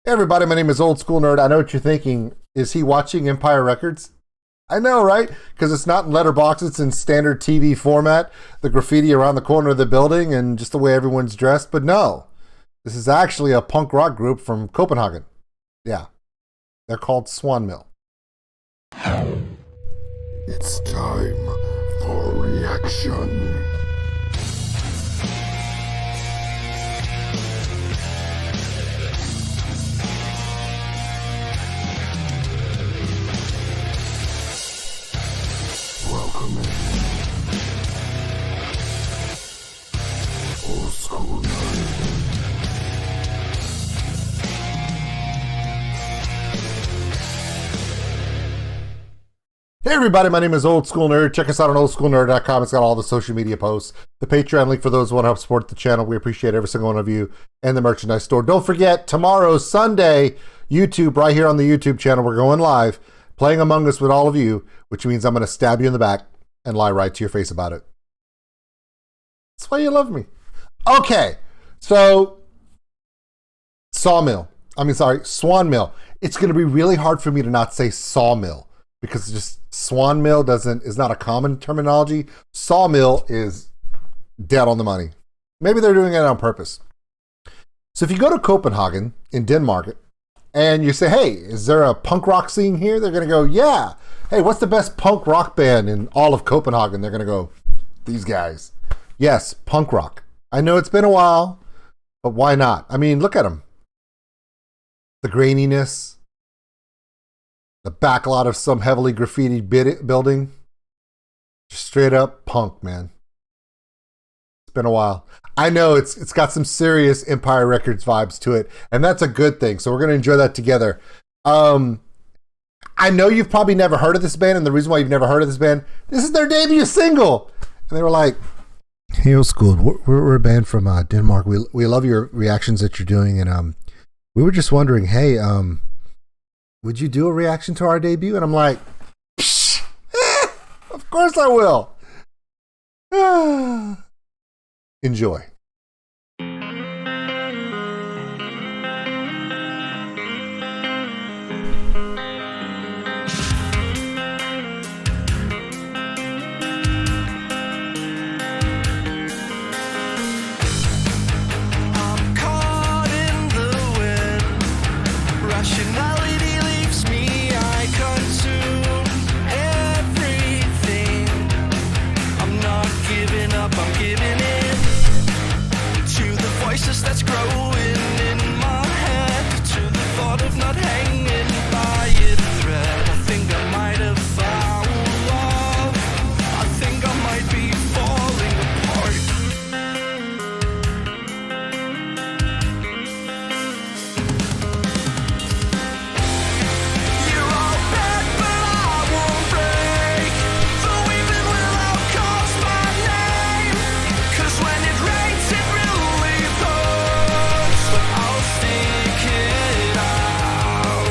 Hey everybody, my name is Old School Nerd. I know what you're thinking. Is he watching Empire Records? I know, right? Because it's not in letterbox, it's in standard TV format, the graffiti around the corner of the building, and just the way everyone's dressed. But no, this is actually a punk rock group from Copenhagen. Yeah, they're called Swan. It's time for reaction. Welcome in. Old School Nerd. Hey everybody, my name is Old School Nerd. Check us out on OldSkuleNerd.com. It's got all the social media posts, the Patreon link for those who want to help support the channel. We appreciate every single one of you, and the merchandise store. Don't forget, tomorrow, Sunday, YouTube, right here on the YouTube channel. We're going live, playing Among Us with all of you, which means I'm going to stab you in the back and lie right to your face about it. That's why you love me. Okay, so Swan Mill. It's going to be really hard for me to not say sawmill, because just Swan Mill is not a common terminology. Sawmill is dead on the money. Maybe they're doing it on purpose. So if you go to Copenhagen in Denmark and you say, hey, is there a punk rock scene here? They're going to go, yeah. Hey, what's the best punk rock band in all of Copenhagen? They're going to go, these guys. Yes, punk rock. I know it's been a while, but why not? I mean, look at them. The graininess. The backlot of some heavily graffitied building. Just straight up punk, man. It's been a while. I know it's got some serious Empire Records vibes to it, and that's a good thing. So we're going to enjoy that together. I know you've probably never heard of this band, and the reason why you've never heard of this band, this is their debut single. And they were like, hey, Old School, we're a band from Denmark. We love your reactions that you're doing, and we were just wondering, hey, would you do a reaction to our debut? And I'm like, of course I will. Enjoy. That's growing in my head, to the thought of not hanging by a thread. I think I might have found love. I think I might be falling apart. You're all bad, but I won't break. Though even without calls my name, 'cause when it rains it really hurts. But I'll stick it out.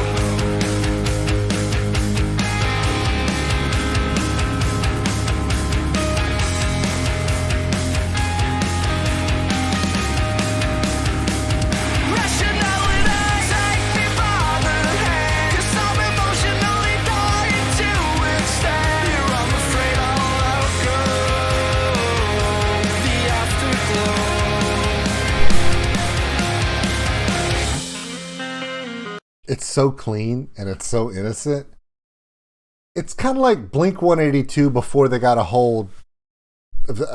Rationality, take me by the hand, 'cause I'm emotionally dying to extend. Here I'm afraid I'll outgrow the afterglow. It's so clean and it's so innocent. It's kind of like Blink 182 before they got a hold,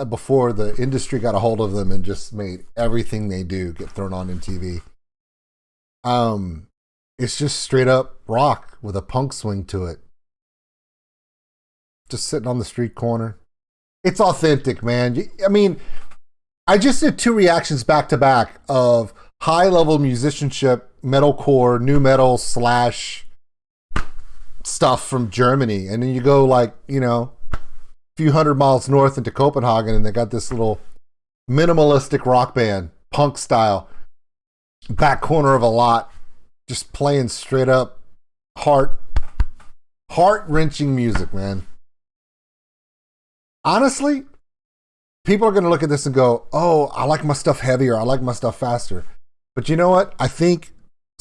before the industry got a hold of them and just made everything they do get thrown on TV. It's just straight up rock with a punk swing to it. Just sitting on the street corner. It's authentic, man. I mean, I just did 2 reactions back to back of high level musicianship, metalcore, new metal / stuff from Germany. And then you go like, a few hundred miles north into Copenhagen and they got this little minimalistic rock band, punk style, back corner of a lot, just playing straight up heart-wrenching music, man. Honestly, people are going to look at this and go, oh, I like my stuff heavier. I like my stuff faster. But you know what? I think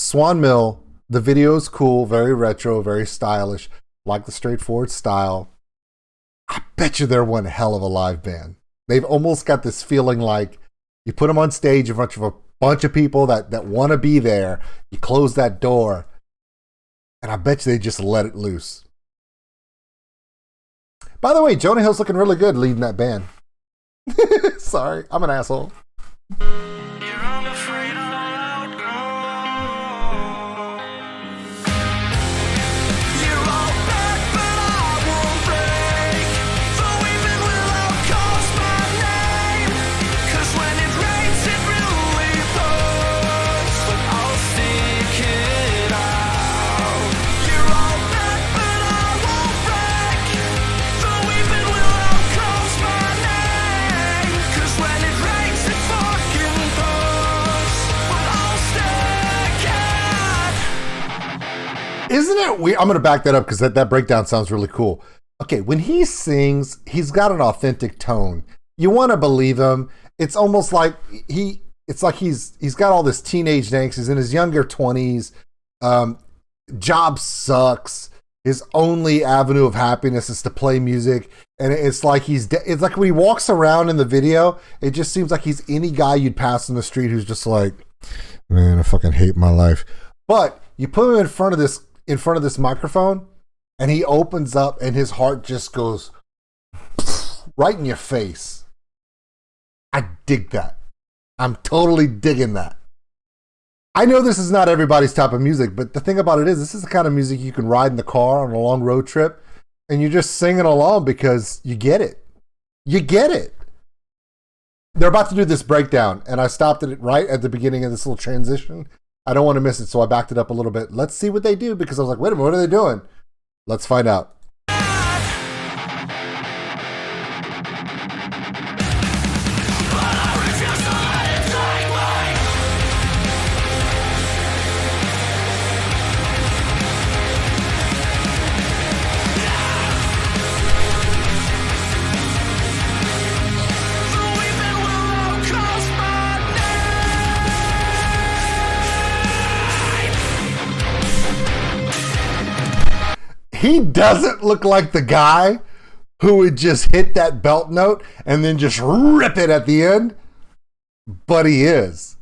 Swan Mill, the video is cool, very retro, very stylish, like the straightforward style. I bet you they're one hell of a live band. They've almost got this feeling like you put them on stage in front of a bunch of people that want to be there. You close that door, and I bet you they just let it loose. By the way, Jonah Hill's looking really good leading that band. Sorry, I'm an asshole. You're unafraid I'll outgrow. You're all bad, but I won't break. The women will all call my name. 'Cause when it rains, it really pours. But I'll stick it out. You're all bad, but I won't break. The women will all call my name. 'Cause when it rains, it fucking pours. But I'll stick it. Isn't it weird? I'm going to back that up because that breakdown sounds really cool. Okay, when he sings, he's got an authentic tone. You want to believe him. It's almost like he's got all this teenage angst. He's in his younger 20s. Job sucks. His only avenue of happiness is to play music. And it's like it's like when he walks around in the video, it just seems like he's any guy you'd pass on the street who's just like, man, I fucking hate my life. But you put him in front of this microphone, and he opens up, and his heart just goes right in your face. I dig that. I'm totally digging that. I know this is not everybody's type of music, but the thing about it is, this is the kind of music you can ride in the car on a long road trip, and you're just singing along because you get it. You get it. They're about to do this breakdown, and I stopped it right at the beginning of this little transition. I don't want to miss it, so I backed it up a little bit. Let's see what they do, because I was like, wait a minute, what are they doing? Let's find out. He doesn't look like the guy who would just hit that belt note and then just rip it at the end, but he is.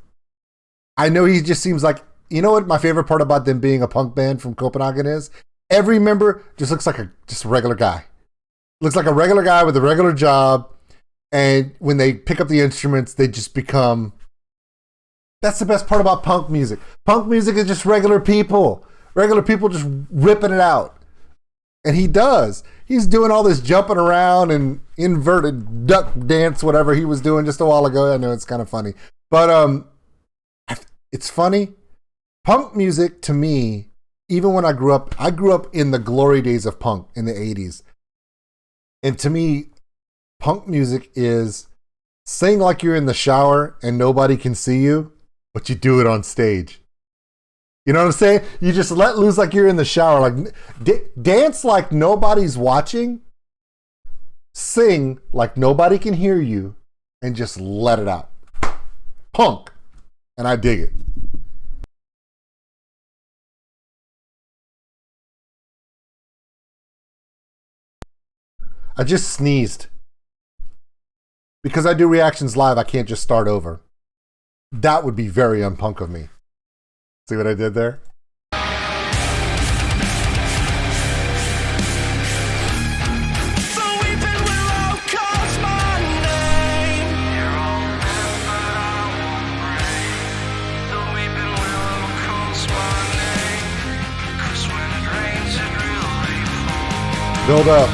I know he just seems like, you know what my favorite part about them being a punk band from Copenhagen is? Every member just looks like just a regular guy. Looks like a regular guy with a regular job, and when they pick up the instruments, they just become... That's the best part about punk music. Punk music is just regular people. Regular people just ripping it out. And he does. He's doing all this jumping around and inverted duck dance, whatever he was doing just a while ago. I know it's kind of funny. But it's funny. Punk music, to me, even when I grew up in the glory days of punk in the 80s. And to me, punk music is sing like you're in the shower and nobody can see you, but you do it on stage. You know what I'm saying? You just let loose like you're in the shower. Like dance like nobody's watching. Sing like nobody can hear you. And just let it out. Punk. And I dig it. I just sneezed. Because I do reactions live, I can't just start over. That would be very unpunk of me. See what I did there? Build up.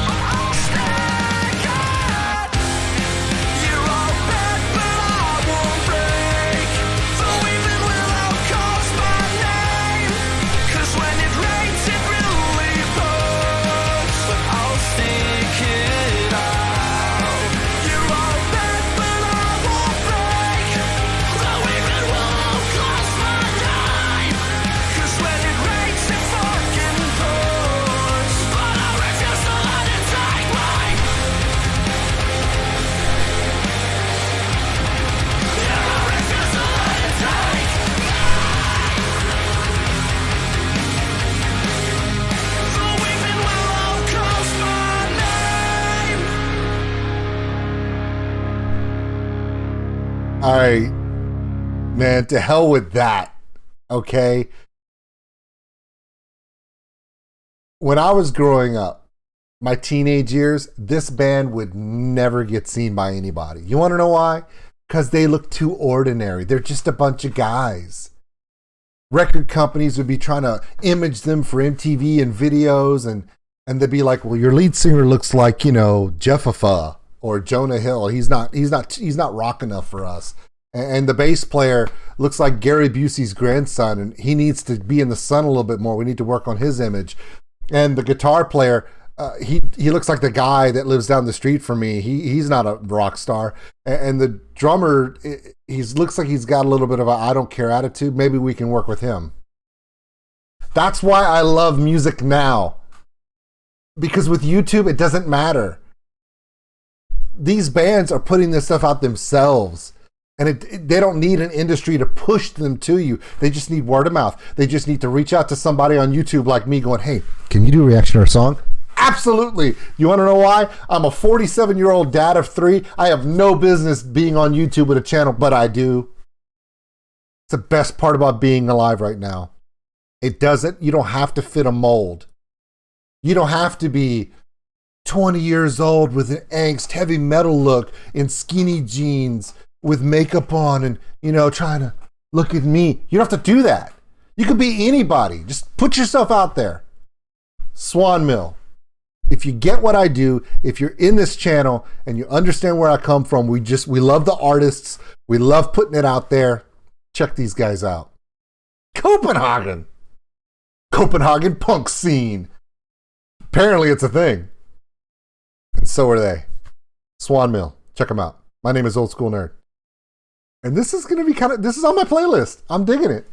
All right, man, to hell with that. Okay. When I was growing up, my teenage years, this band would never get seen by anybody. You want to know why? Because they look too ordinary. They're just a bunch of guys. Record companies would be trying to image them for MTV and videos, and they'd be like, well, your lead singer looks like, Jeffafa or Jonah Hill. He's not rock enough for us. And the bass player looks like Gary Busey's grandson, and he needs to be in the sun a little bit more. We need to work on his image. And the guitar player, he looks like the guy that lives down the street from me. He's not a rock star. And the drummer, he looks like he's got a little bit of a I don't care attitude. Maybe we can work with him. That's why I love music now. Because with YouTube, it doesn't matter. These bands are putting this stuff out themselves. And they don't need an industry to push them to you. They just need word of mouth. They just need to reach out to somebody on YouTube like me going, hey, can you do a reaction to our song? Absolutely. You want to know why? I'm a 47-year-old dad of 3. I have no business being on YouTube with a channel, but I do. It's the best part about being alive right now. You don't have to fit a mold. You don't have to be 20 years old with an angst, heavy metal look in skinny jeans with makeup on and, trying to look at me. You don't have to do that. You could be anybody. Just put yourself out there. Swan Mill. If you get what I do, if you're in this channel and you understand where I come from, we love the artists. We love putting it out there. Check these guys out. Copenhagen punk scene. Apparently it's a thing. And so are they. Swan Mill. Check them out. My name is Old School Nerd. And this is going to be this is on my playlist. I'm digging it.